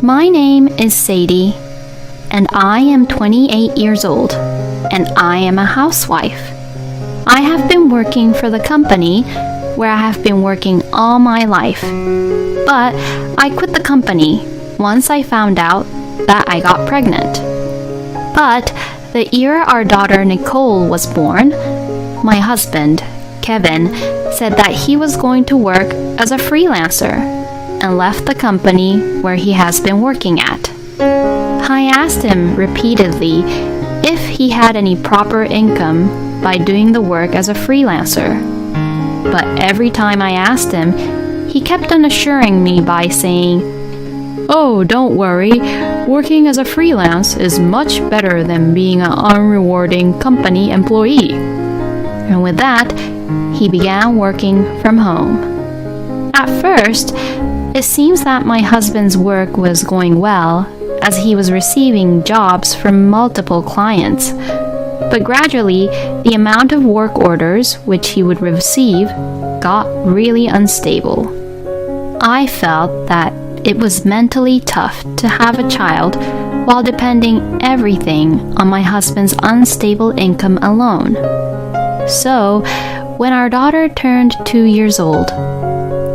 My name is Sadie, and I am 28 years old, and I am a housewife. I have been working for the company where I have been working all my life, but I quit the company once I found out that I got pregnant. But the year our daughter Nicole was born, my husband, Kevin, said that he was going to work as a freelancer and left the company where he has been working at. I asked him repeatedly if he had any proper income by doing the work as a freelancer. But every time I asked him, he kept on assuring me by saying, "Oh, don't worry, working as a freelance is much better than being an unrewarding company employee." And with that, he began working from home. At first, it seems that my husband's work was going well, as he was receiving jobs from multiple clients. But gradually, the amount of work orders which he would receive got really unstable. I felt that it was mentally tough to have a child while depending everything on my husband's unstable income alone. So, when our daughter turned 2 years old,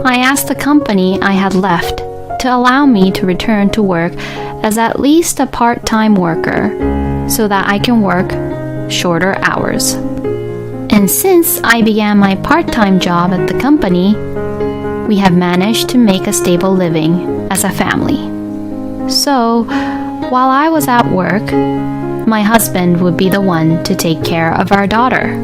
I asked the company I had left to allow me to return to work as at least a part-time worker so that I can work shorter hours. And since I began my part-time job at the company, we have managed to make a stable living as a family. So, while I was at work, my husband would be the one to take care of our daughter.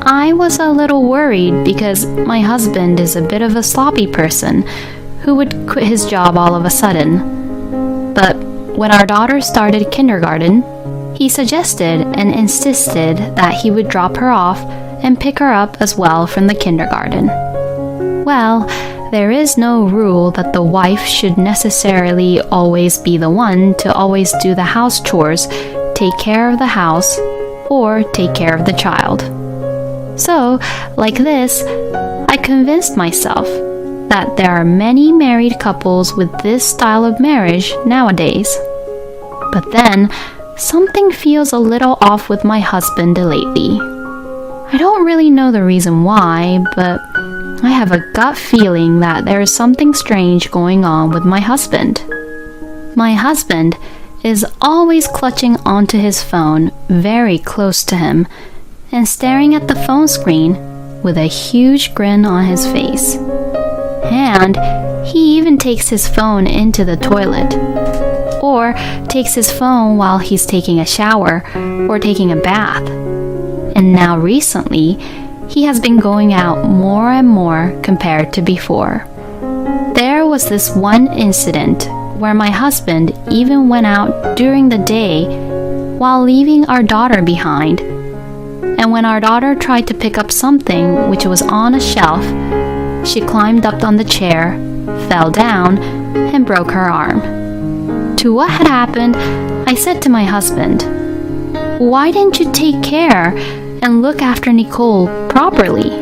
I was a little worried because my husband is a bit of a sloppy person who would quit his job all of a sudden. But when our daughter started kindergarten, he suggested and insisted that he would drop her off and pick her up as well from the kindergarten. Well, there is no rule that the wife should necessarily always be the one to always do the house chores, take care of the house, or take care of the child. So, like this, I convinced myself that there are many married couples with this style of marriage nowadays. But then, something feels a little off with my husband lately. I don't really know the reason why, but I have a gut feeling that there is something strange going on with my husband. My husband is always clutching onto his phone very close to him and staring at the phone screen with a huge grin on his face. And he even takes his phone into the toilet, or takes his phone while he's taking a shower or taking a bath. And now recently, he has been going out more and more compared to before. There was this one incident where my husband even went out during the day while leaving our daughter behind. And when our daughter tried to pick up something which was on a shelf, she climbed up on the chair, fell down, and broke her arm. To what had happened, I said to my husband, "Why didn't you take care and look after Nicole properly?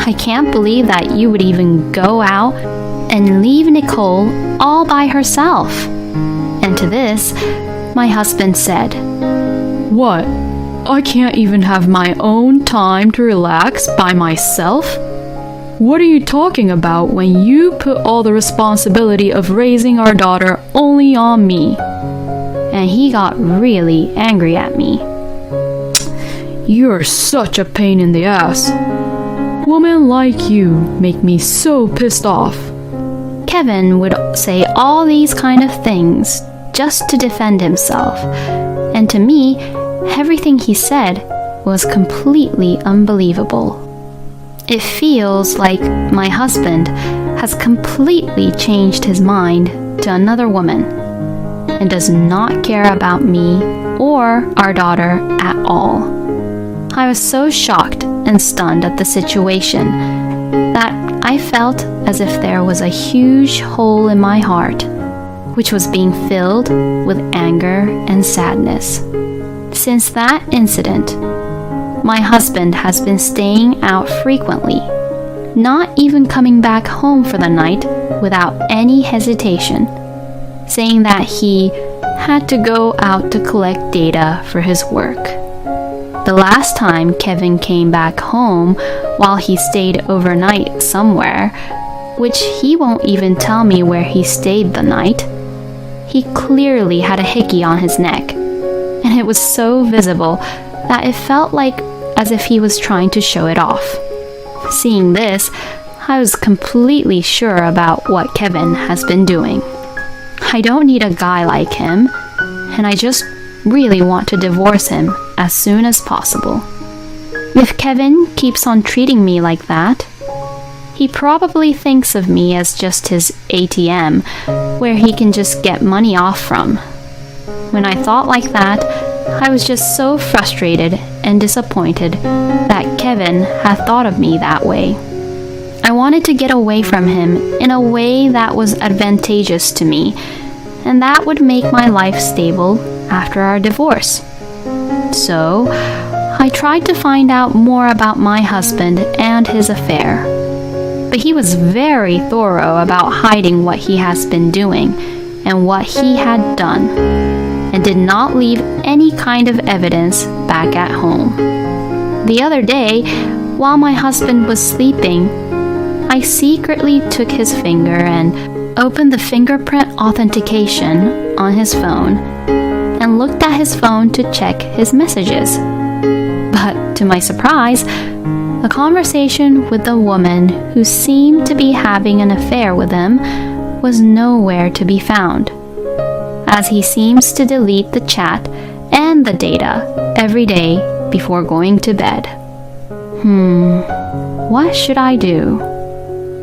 I can't believe that you would even go out and leave Nicole all by herself." And to this, my husband said, "What? I can't even have my own time to relax by myself? What are you talking about when you put all the responsibility of raising our daughter only on me?" And he got really angry at me. "You're such a pain in the ass. Women like you make me so pissed off." Kevin would say all these kind of things just to defend himself. And to me, everything he said was completely unbelievable. It feels like my husband has completely changed his mind to another woman and does not care about me or our daughter at all. I was so shocked and stunned at the situation that I felt as if there was a huge hole in my heart, which was being filled with anger and sadness. Since that incident, my husband has been staying out frequently, not even coming back home for the night without any hesitation. saying that he had to go out to collect data for his work. The last time Kevin came back home while he stayed overnight somewhere, which he won't even tell me where he stayed the night, he clearly had a hickey on his neck, and it was so visible that it felt like as if he was trying to show it off. Seeing this, I was completely sure about what Kevin has been doing. I don't need a guy like him, and I just really want to divorce him as soon as possible. If Kevin keeps on treating me like that, he probably thinks of me as just his ATM, where he can just get money off from. When I thought like that, I was just so frustrated and disappointed that Kevin had thought of me that way. I wanted to get away from him in a way that was advantageous to me, and that would make my life stable after our divorce. So, I tried to find out more about my husband and his affair. But he was very thorough about hiding what he has been doing and what he had done, and did not leave any kind of evidence back at home. The other day, while my husband was sleeping, I secretly took his finger and opened the fingerprint authentication on his phone and looked at his phone to check his messages. But to my surprise, the conversation with the woman who seemed to be having an affair with him was nowhere to be found, as he seems to delete the chat and the data every day before going to bed. What should I do?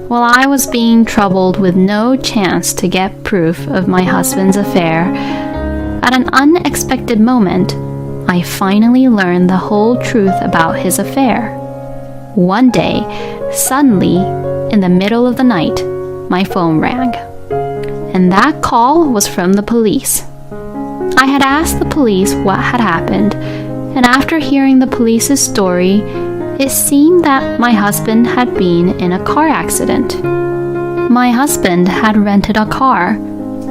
While I was being troubled with no chance to get proof of my husband's affair, at an unexpected moment, I finally learned the whole truth about his affair. One day, suddenly, in the middle of the night, my phone rang. And that call was from the police. I had asked the police what had happened, and after hearing the police's story, it seemed that my husband had been in a car accident. My husband had rented a car,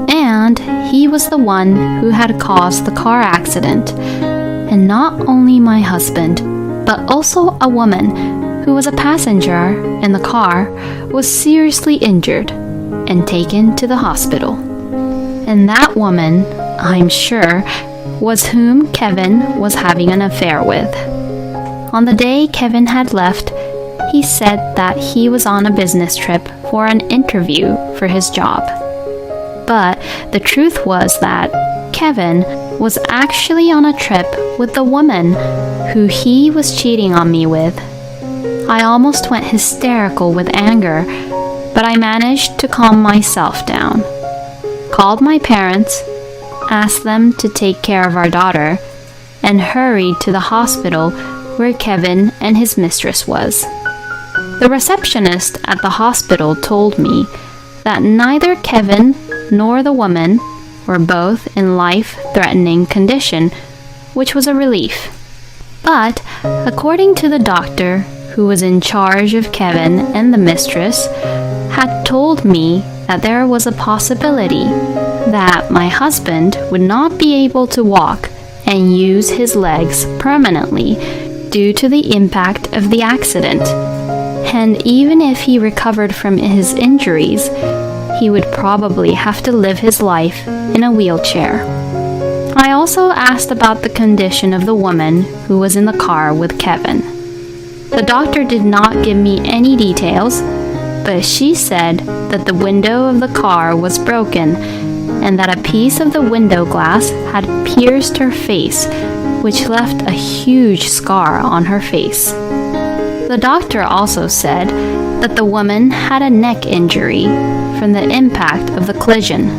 and he was the one who had caused the car accident. And not only my husband, but also a woman who was a passenger in the car was seriously injured and taken to the hospital. And that woman, I'm sure, was whom Kevin was having an affair with. On the day Kevin had left, he said that he was on a business trip for an interview for his job. But the truth was that Kevin was actually on a trip with the woman who he was cheating on me with. I almost went hysterical with anger, but I managed to calm myself down. Called my parents, asked them to take care of our daughter, and hurried to the hospital where Kevin and his mistress was. The receptionist at the hospital told me that neither Kevin nor the woman were both in life-threatening condition, which was a relief. But according to the doctor who was in charge of Kevin and the mistress, had told me that there was a possibility that my husband would not be able to walk and use his legs permanently due to the impact of the accident. And even if he recovered from his injuries, he would probably have to live his life in a wheelchair. I also asked about the condition of the woman who was in the car with Kevin. The doctor did not give me any details, but she said that the window of the car was broken and that a piece of the window glass had pierced her face, which left a huge scar on her face. The doctor also said that the woman had a neck injury from the impact of the collision,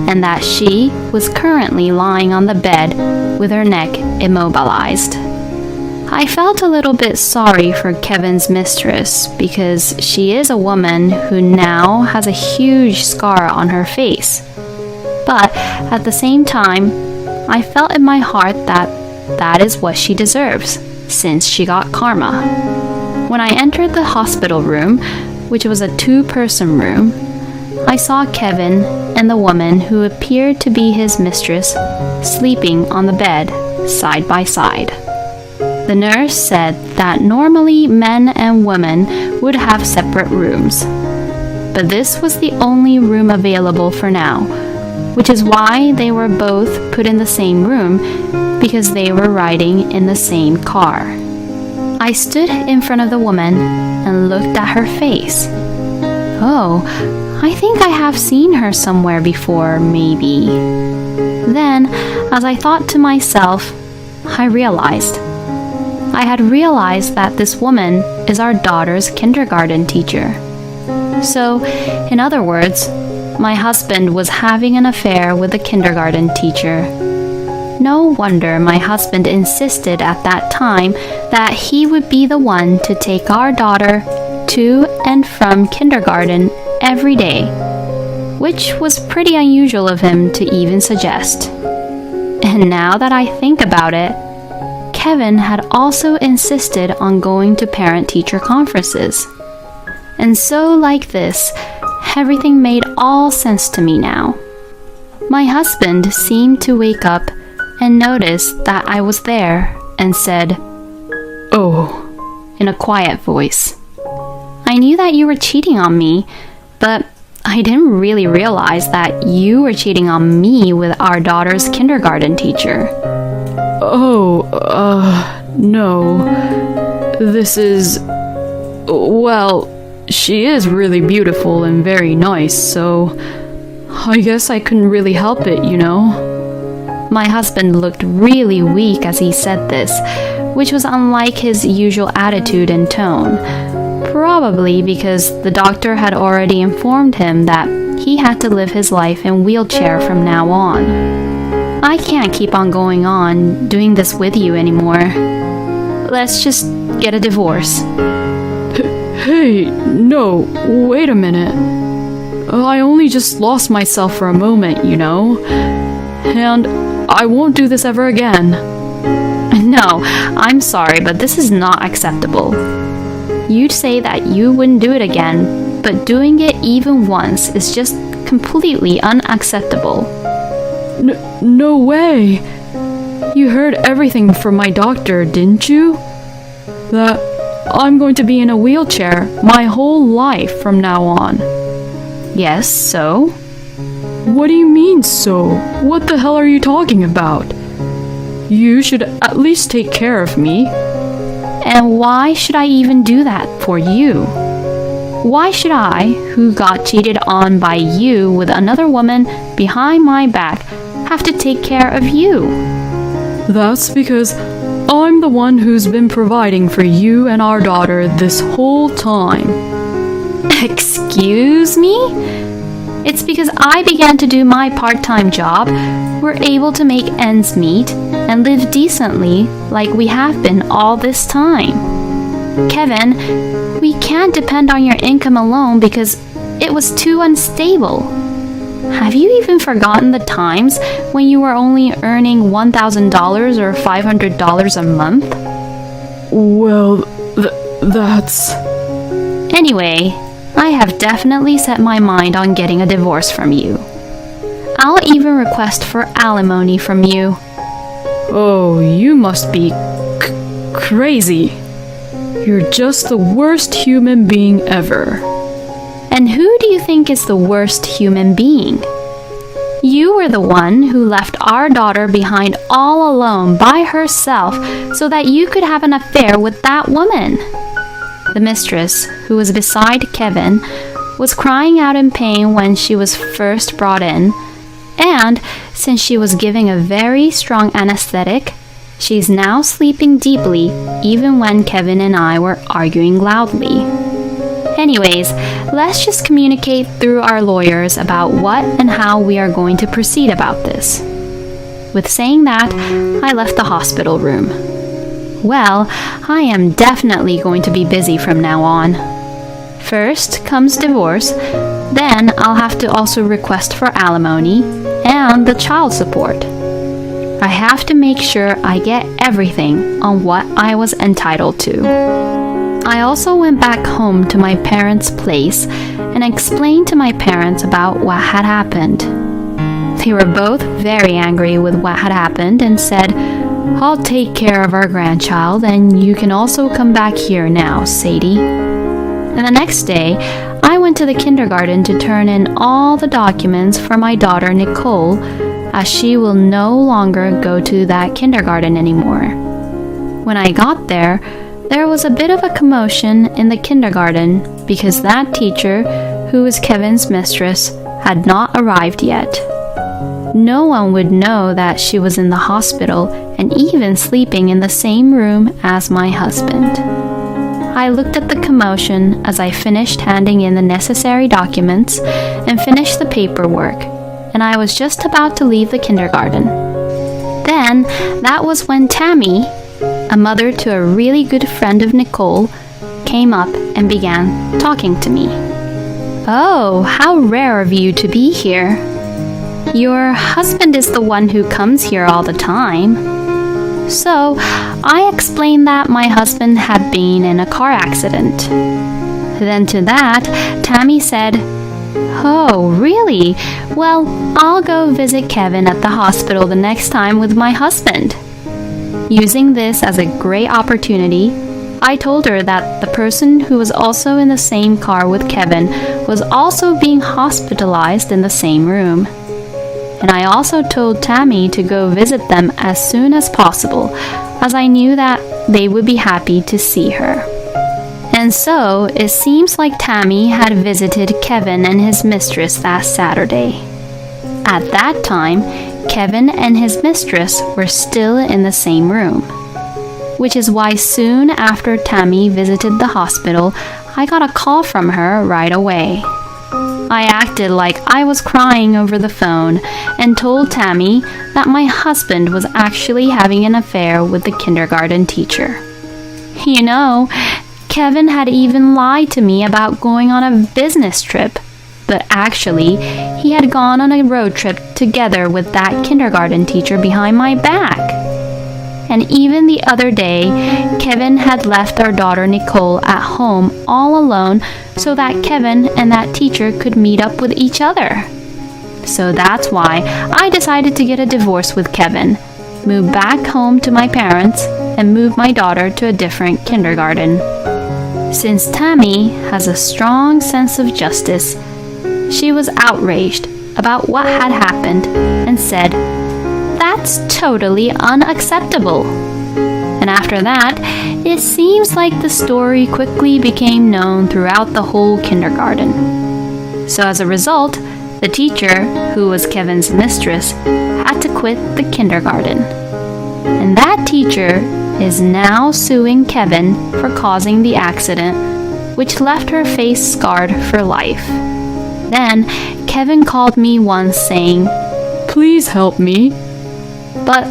and that she was currently lying on the bed with her neck immobilized. I felt a little bit sorry for Kevin's mistress because she is a woman who now has a huge scar on her face. But at the same time, I felt in my heart that that is what she deserves, since she got karma. When I entered the hospital room, which was a 2-person room, I saw Kevin and the woman who appeared to be his mistress sleeping on the bed side by side. The nurse said that normally men and women would have separate rooms, but this was the only room available for now, which is why they were both put in the same room, because they were riding in the same car. I stood in front of the woman and looked at her face. Oh, I think I have seen her somewhere before, maybe. Then, as I thought to myself, I had realized that this woman is our daughter's kindergarten teacher. So, in other words, my husband was having an affair with the kindergarten teacher. No wonder my husband insisted at that time that he would be the one to take our daughter to and from kindergarten every day, which was pretty unusual of him to even suggest. And now that I think about it, Kevin had also insisted on going to parent-teacher conferences. And so, like this, everything made all sense to me now. My husband seemed to wake up and noticed that I was there and said, "Oh," in a quiet voice. "I knew that you were cheating on me, but I didn't really realize that you were cheating on me with our daughter's kindergarten teacher." No. This is... Well, she is really beautiful and very nice, so I guess I couldn't really help it, you know? My husband looked really weak as he said this, which was unlike his usual attitude and tone, probably because the doctor had already informed him that he had to live his life in a wheelchair from now on. I can't keep on going on doing this with you anymore. Let's just get a divorce. Hey, no, wait a minute. I only just lost myself for a moment, you know? And I won't do this ever again. No, I'm sorry, but this is not acceptable. You'd say that you wouldn't do it again, but doing it even once is just completely unacceptable. No way. You heard everything from my doctor, didn't you? That I'm going to be in a wheelchair my whole life from now on. Yes, so? What do you mean, so? What the hell are you talking about? You should at least take care of me. And why should I even do that for you? Why should I, who got cheated on by you with another woman behind my back, have to take care of you? That's because I'm the one who's been providing for you and our daughter this whole time. Excuse me? It's because I began to do my part-time job, we're able to make ends meet and live decently like we have been all this time. Kevin, we can't depend on your income alone because it was too unstable. Have you even forgotten the times when you were only earning $1,000 or $500 a month? Well, that's... Anyway, I have definitely set my mind on getting a divorce from you. I'll even request for alimony from you. Oh, you must be crazy. You're just the worst human being ever. And who do you think is the worst human being? You were the one who left our daughter behind all alone by herself so that you could have an affair with that woman. The mistress, who was beside Kevin, was crying out in pain when she was first brought in, and since she was giving a very strong anesthetic, she's now sleeping deeply even when Kevin and I were arguing loudly. Anyways, let's just communicate through our lawyers about what and how we are going to proceed about this. With saying that, I left the hospital room. Well, I am definitely going to be busy from now on. First comes divorce, then I'll have to also request for alimony and the child support. I have to make sure I get everything on what I was entitled to. I also went back home to my parents' place and explained to my parents about what had happened. They were both very angry with what had happened and said, "I'll take care of our grandchild, and you can also come back here now, Sadie." And the next day, I went to the kindergarten to turn in all the documents for my daughter Nicole, as she will no longer go to that kindergarten anymore. When I got there was a bit of a commotion in the kindergarten because that teacher, who was Kevin's mistress, had not arrived yet. No one would know that she was in the hospital and even sleeping in the same room as my husband. I looked at the commotion as I finished handing in the necessary documents and finished the paperwork, and I was just about to leave the kindergarten. Then, that was when Tammy, a mother to a really good friend of Nicole, came up and began talking to me. "Oh, how rare of you to be here. Your husband is the one who comes here all the time." So, I explained that my husband had been in a car accident. Then to that, Tammy said, "Oh, really? Well, I'll go visit Kevin at the hospital the next time with my husband." Using this as a great opportunity, I told her that the person who was also in the same car with Kevin was also being hospitalized in the same room. And I also told Tammy to go visit them as soon as possible, as I knew that they would be happy to see her. And so, it seems like Tammy had visited Kevin and his mistress that Saturday. At that time, Kevin and his mistress were still in the same room, which is why soon after Tammy visited the hospital, I got a call from her right away. I acted like I was crying over the phone and told Tammy that my husband was actually having an affair with the kindergarten teacher. You know, Kevin had even lied to me about going on a business trip, but actually, he had gone on a road trip together with that kindergarten teacher behind my back. And even the other day, Kevin had left our daughter Nicole at home all alone so that Kevin and that teacher could meet up with each other. So that's why I decided to get a divorce with Kevin, move back home to my parents, and move my daughter to a different kindergarten. Since Tammy has a strong sense of justice, she was outraged about what had happened and said, "That's totally unacceptable." And after that, it seems like the story quickly became known throughout the whole kindergarten. So as a result, the teacher, who was Kevin's mistress, had to quit the kindergarten. And that teacher is now suing Kevin for causing the accident, which left her face scarred for life. Then, Kevin called me once saying, Please help me. But,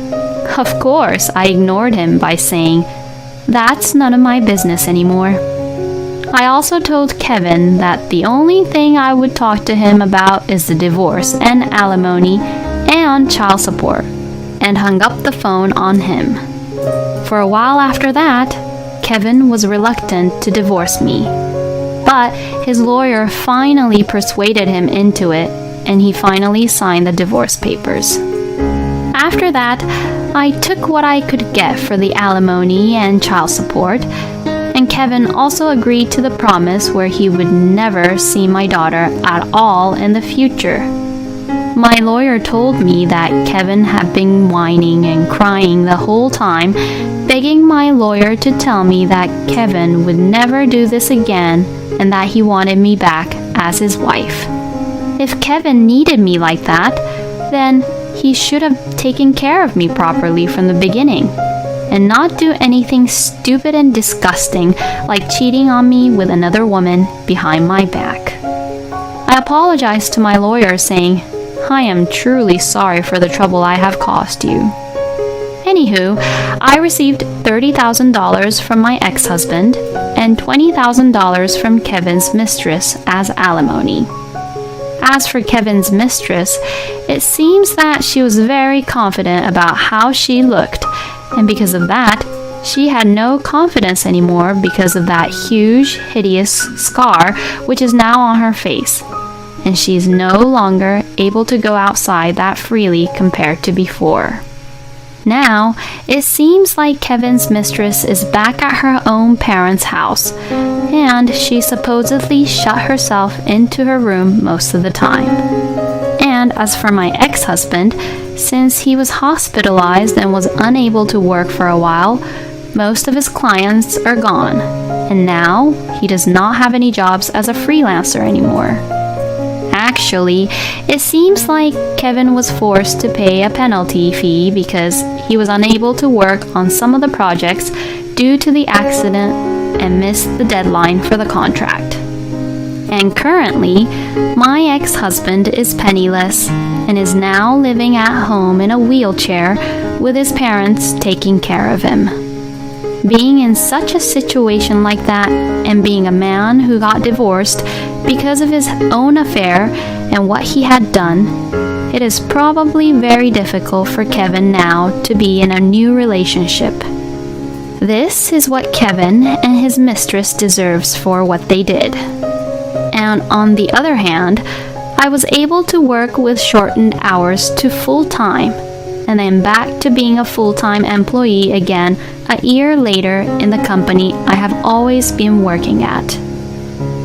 of course, I ignored him by saying, "That's none of my business anymore." I also told Kevin that the only thing I would talk to him about is the divorce and alimony and child support, and hung up the phone on him. For a while after that, Kevin was reluctant to divorce me, but his lawyer finally persuaded him into it, and he finally signed the divorce papers. After that, I took what I could get for the alimony and child support, and Kevin also agreed to the promise where he would never see my daughter at all in the future. My lawyer told me that Kevin had been whining and crying the whole time, begging my lawyer to tell me that Kevin would never do this again and that he wanted me back as his wife. If Kevin needed me like that, then he should have taken care of me properly from the beginning, and not do anything stupid and disgusting like cheating on me with another woman behind my back. I apologized to my lawyer saying, "I am truly sorry for the trouble I have caused you." Anywho, I received $30,000 from my ex-husband and $20,000 from Kevin's mistress as alimony. As for Kevin's mistress, it seems that she was very confident about how she looked, and because of that, She had no confidence anymore because of that huge, hideous scar which is now on her face, and she's no longer able to go outside that freely compared to before. Now, it seems like Kevin's mistress is back at her own parents' house, and she supposedly shut herself into her room most of the time. And as for my ex-husband, since he was hospitalized and was unable to work for a while, most of his clients are gone, and now he does not have any jobs as a freelancer anymore. Actually, it seems like Kevin was forced to pay a penalty fee because he was unable to work on some of the projects due to the accident and missed the deadline for the contract. And currently, my ex-husband is penniless and is now living at home in a wheelchair with his parents taking care of him. Being in such a situation like that and being a man who got divorced because of his own affair and what he had done, it is probably very difficult for Kevin now to be in a new relationship. This is what Kevin and his mistress deserves for what they did. And on the other hand, I was able to work with shortened hours to full-time, and then back to being a full-time employee again a year later in the company I have always been working at.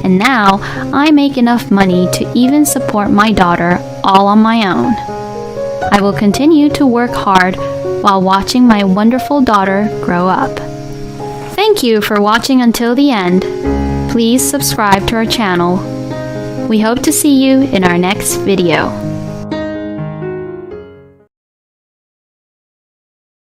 And now I make enough money to even support my daughter all on my own. I will continue to work hard while watching my wonderful daughter grow up. Thank you for watching until the end. Please subscribe to our channel. We hope to see you in our next video.